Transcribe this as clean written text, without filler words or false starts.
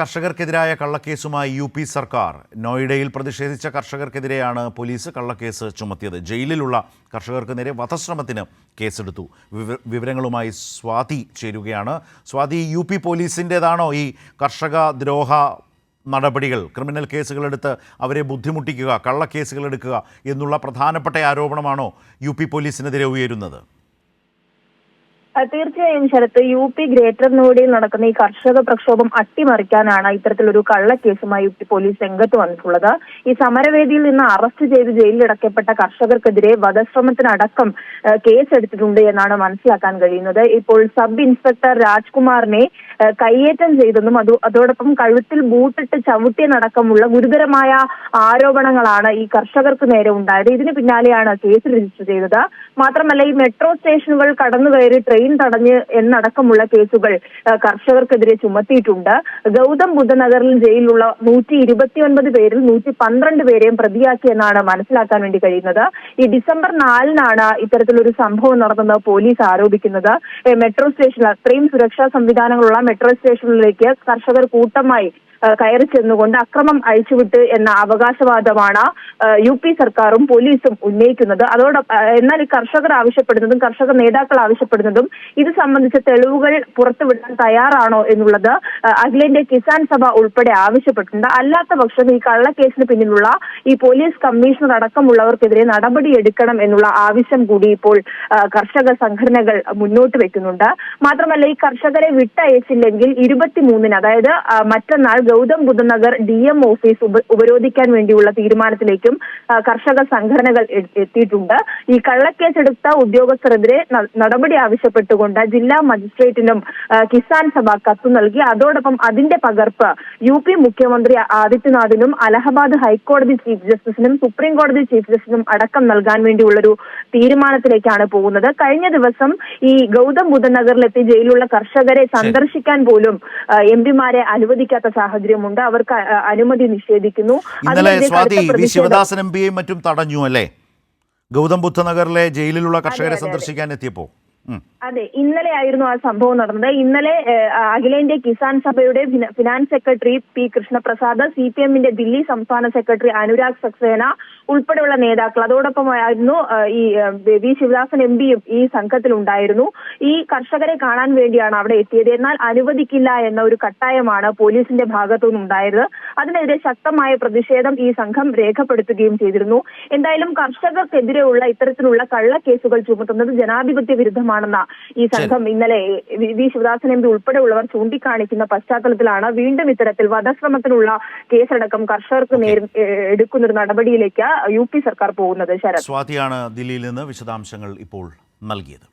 കർഷകർക്കെതിരായ കള്ളക്കേസുമായി UP. സർക്കാർ. നോയിഡയിൽ പ്രതിഷേധിച്ച കർഷകർക്കെതിരെയാണ് പോലീസ് കള്ളക്കേസ് ചുമത്തിയത്. ജയിലിലുള്ള കർഷകർക്ക് നേരെ വധശ്രമത്തിന് കേസെടുത്തു. വിവരങ്ങളുമായി സ്വാതി ചേരുകയാണ്. സ്വാതി, യു.പി. പോലീസിൻ്റെതാണോ ഈ കർഷക ദ്രോഹ നടപടികൾ? ക്രിമിനൽ കേസുകളെടുത്ത് അവരെ ബുദ്ധിമുട്ടിക്കുക, കള്ളക്കേസുകൾ എടുക്കുക എന്നുള്ള പ്രധാനപ്പെട്ട ആരോപണമാണോ യു.പി. പോലീസിനെതിരെ ഉയരുന്നത്? തീർച്ചയായും ശരത്ത്, യു.പി. ഗ്രേറ്റർ നോയിഡയിൽ നടക്കുന്ന ഈ കർഷക പ്രക്ഷോഭം അട്ടിമറിക്കാനാണ് ഇത്തരത്തിലൊരു കള്ളക്കേസുമായി യു.പി. പോലീസ് രംഗത്ത് വന്നിട്ടുള്ളത്. ഈ സമരവേദിയിൽ നിന്ന് അറസ്റ്റ് ചെയ്ത് ജയിലിലടക്കപ്പെട്ട കർഷകർക്കെതിരെ വധശ്രമത്തിനടക്കം കേസെടുത്തിട്ടുണ്ട് എന്നാണ് മനസ്സിലാക്കാൻ കഴിയുന്നത്. ഇപ്പോൾ സബ് ഇൻസ്പെക്ടർ രാജ്കുമാറിനെ കയ്യേറ്റം ചെയ്തെന്നും അതോടൊപ്പം കഴുത്തിൽ ബൂട്ടിട്ട് ചവിട്ടിയെന്നടക്കമുള്ള ഗുരുതരമായ ആരോപണങ്ങളാണ് ഈ കർഷകർക്ക് നേരെ ഉണ്ടായത്. ഇതിന് പിന്നാലെയാണ് കേസ് രജിസ്റ്റർ ചെയ്തത്. മാത്രമല്ല, ഈ മെട്രോ സ്റ്റേഷനുകൾ കടന്നുകയറി ട്രെയിൻ തടഞ്ഞ് എന്നടക്കമുള്ള കേസുകൾ കർഷകർക്കെതിരെ ചുമത്തിയിട്ടുണ്ട്. ഗൗതം ബുദ്ധനഗറിൽ ജയിലിലുള്ള 129 പേരിൽ 112 പേരെയും പ്രതിയാക്കിയെന്നാണ് മനസ്സിലാക്കാൻ വേണ്ടി കഴിയുന്നത്. ഈ ഡിസംബർ 4-നാണ് ഇത്തരത്തിലൊരു സംഭവം നടന്നത് പോലീസ് ആരോപിക്കുന്നത്. മെട്രോ സ്റ്റേഷനിൽ അത്രയും സുരക്ഷാ സംവിധാനങ്ങളുള്ള മെട്രോ സ്റ്റേഷനിലേക്ക് കർഷകർ കൂട്ടമായി കയറി ചെന്നുകൊണ്ട് അക്രമം അഴിച്ചുവിട്ട് എന്ന അവകാശവാദമാണ് യു.പി. സർക്കാരും പോലീസും ഉന്നയിക്കുന്നത്. എന്നാൽ ഈ കർഷകർ ആവശ്യപ്പെടുന്നതും കർഷക നേതാക്കൾ ആവശ്യപ്പെടുന്നതും ഇത് സംബന്ധിച്ച തെളിവുകൾ പുറത്തുവിടാൻ തയ്യാറാണോ എന്നുള്ളത് അഖിലേന്ത്യാ കിസാൻ സഭ ഉൾപ്പെടെ ആവശ്യപ്പെട്ടിട്ടുണ്ട്. അല്ലാത്ത പക്ഷം ഈ കള്ളക്കേസിന് പിന്നിലുള്ള ഈ പോലീസ് കമ്മീഷണർ അടക്കമുള്ളവർക്കെതിരെ നടപടിയെടുക്കണം എന്നുള്ള ആവശ്യം കൂടി ഇപ്പോൾ കർഷക സംഘടനകൾ മുന്നോട്ട് വെക്കുന്നുണ്ട്. മാത്രമല്ല, ഈ കർഷകരെ വിട്ടയച്ചില്ലെങ്കിൽ 23-ന്, അതായത് മറ്റന്നാൾ ഗൗതം ബുദ്ധനഗർ DM ഓഫീസ് ഉപരോധിക്കാൻ വേണ്ടിയുള്ള തീരുമാനത്തിലേക്കും കർഷക സംഘടനകൾ എത്തിയിട്ടുണ്ട്. ഈ കള്ളക്കേസെടുത്ത ഉദ്യോഗസ്ഥരെതിരെ നടപടി ആവശ്യപ്പെട്ടുകൊണ്ട് ജില്ലാ മജിസ്ട്രേറ്റിനും കിസാൻ സഭ കത്ത് നൽകി. അതോടൊപ്പം അതിന്റെ പകർപ്പ് യു.പി. മുഖ്യമന്ത്രി ആദിത്യനാഥിനും അലഹബാദ് ഹൈക്കോടതി ചീഫ് ജസ്റ്റിസിനും സുപ്രീം കോടതി ചീഫ് ജസ്റ്റിസിനും അടക്കം നൽകാൻ വേണ്ടിയുള്ളൊരു തീരുമാനത്തിലേക്കാണ് പോകുന്നത്. കഴിഞ്ഞ ദിവസം ഈ ഗൗതം ബുദ്ധനഗറിലെത്തി ജയിലിലുള്ള കർഷകരെ സന്ദർശിക്കാൻ പോലും എംപിമാരെ അനുവദിക്കാത്ത സാഹചര്യമുണ്ട്. അവർക്ക് അനുമതി നിഷേധിക്കുന്നു. ഇന്നലെ സ്വാതി ശിവദാസൻ എംപിയെയും മറ്റും തടഞ്ഞു അല്ലേ, ഗൗതം ബുദ്ധനഗറിലെ ജയിലിലുള്ള കർഷകരെ സന്ദർശിക്കാൻ എത്തിയപ്പോ? അതെ, ഇന്നലെയായിരുന്നു ആ സംഭവം നടന്നത്. ഇന്നലെ അഖിലേന്ത്യാ കിസാൻ സഭയുടെ ഫിനാൻസ് സെക്രട്ടറി പി കൃഷ്ണപ്രസാദ്, CPM-ന്റെ ദില്ലി സംസ്ഥാന സെക്രട്ടറി അനുരാഗ് സക്സേന ഉൾപ്പെടെയുള്ള നേതാക്കൾ, അതോടൊപ്പമായിരുന്നു ഈ വി ശിവദാസൻ എംപിയും ഈ സംഘത്തിലുണ്ടായിരുന്നു. ഈ കർഷകരെ കാണാൻ വേണ്ടിയാണ് അവിടെ എത്തിയത്. എന്നാൽ അനുവദിക്കില്ല എന്ന ഒരു കട്ടായമാണ് പോലീസിന്റെ ഭാഗത്തു നിന്നുണ്ടായത്. അതിനെതിരെ ശക്തമായ പ്രതിഷേധം ഈ സംഘം രേഖപ്പെടുത്തുകയും ചെയ്തിരുന്നു. എന്തായാലും കർഷകർക്കെതിരെയുള്ള ഇത്തരത്തിലുള്ള കള്ളക്കേസുകൾ ചുമത്തുന്നത് ജനാധിപത്യ വിരുദ്ധമാണെന്ന ഈ സംഘം ഇന്നലെ വി ശിവദാസൻ എംപി ഉൾപ്പെടെയുള്ളവർ ചൂണ്ടിക്കാണിക്കുന്ന പശ്ചാത്തലത്തിലാണ് വീണ്ടും ഇത്തരത്തിൽ വധശ്രമത്തിനുള്ള കേസടക്കം കർഷകർക്ക് നേരെ എടുക്കുന്നൊരു നടപടിയിലേക്ക് യു.പി. സർക്കാർ പോകുന്നത്. ശരത്, സ്വാതിയാണ് ദില്ലിയിൽ നിന്ന് വിശദാംശങ്ങൾ ഇപ്പോൾ നൽകിയത്.